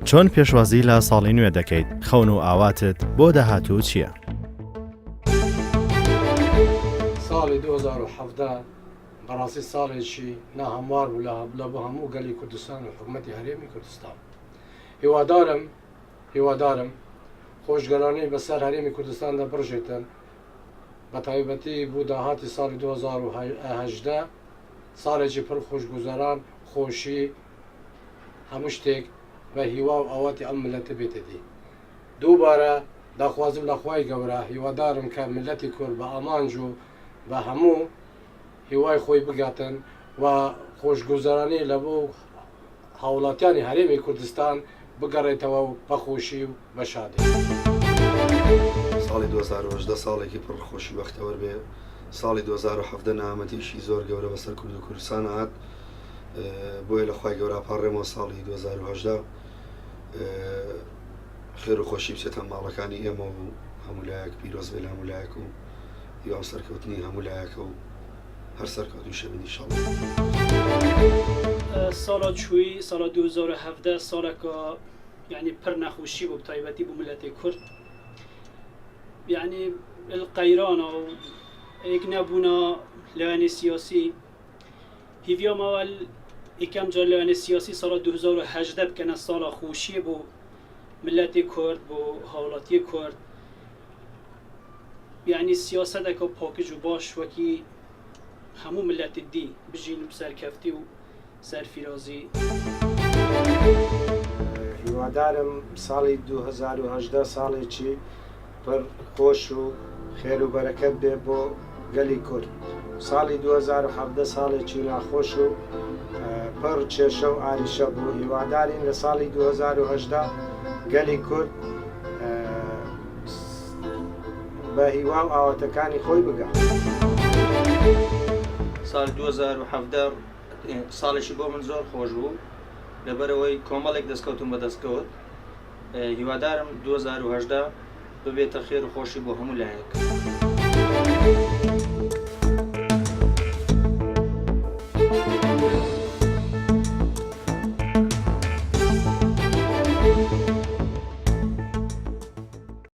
چۆن پێشوازی لە ساڵی نوێ دەکەیت؟ خەون و ئاواتت بۆ داهاتوو چییە؟ ساڵی 2017 بەڕاستی ساڵێکی ناهەموار بوو لە بۆ هەموو گەلی کوردستان و حکوومەتی هەرێمی کوردستان. هیوادارم خۆشگەرانەی بەسەر هەرێمی کوردستاندا بڕژێتن، بە تایبەتی بوو داهاتی ساڵی 2018 ساڵێکی پڕ خۆشگوزەران، خۆشی، هەموو شتێک بە هیوا و ئاواتی ئەم ملەتە بێتە دی. دووبارە داخوازم لە خوای گەورە هیوادارم کە ملەتی کورد بە ئامانج و بە هەموو هیوای خۆی بگاتن و خۆشگوزەرانی لە بۆ هاوڵاتیانی هەرێمی کوردستان بگەڕێتەوە و بەخۆشی و بە شادی. ساڵی 2018 ساڵێکی پڕ خۆشی بەختەوەر بێ. ساڵی 2017 نامەتیشی زۆر گەورە بەسەر کورد و کوردستان هات، بۆیە لە خوای گەورە پاڕێمەوە ساڵی 2018 خێر و خۆشی بچێتە ماڵەکانی ئێمە و هەموو لایەک پیرۆز بێ لە هەموو لایەک و هیوام سەرکەوتنی هەموو لایەکە و هەر سەرکەوتنی شەبێنی ئینشاڵڵا. ساڵا چووی ساڵا 2017 ساڵێکە یعنی پڕ نەخۆشی بوو، بەتایبەتی بۆ ملەتی کورد، یعنی القەیرانە و ئێک نەبوونە لەوانەی سیاسی. هیڤیام ئەوەل یەکەم جار لەوانەی سیاسی ساڵا 2018 بکەنە ساڵا خۆشیە بۆ ملەتی کورد، بۆ هاوڵاتی کورد، یعنی سیاسەتێکە پاکج و باش وەکی هەموو ملەتی دی بژین سەرکەفتی و سەرفیرازی. هیوادارم ساڵی 2018 ساڵێکی پڕ خۆش و خێر و بەرەکەت بێ بۆ گەلی کورد. ساڵی 2017 ساڵێکی ناخۆش و پڕ کێشە و ئاریشە بوو. هیوادارین لە ساڵی 2018 گەلی کورد بە هیوا و ئاواتەکانی خۆی بگات. ساڵی 2017 ساڵێکی بۆ من زۆر خۆش بوو، لەبەرەوەی کۆمەڵێک دەستکەوتم بە دەستکەوت. هیوادارم 2018 ببێتە خێر و خۆشی بۆ هەموو لایەک.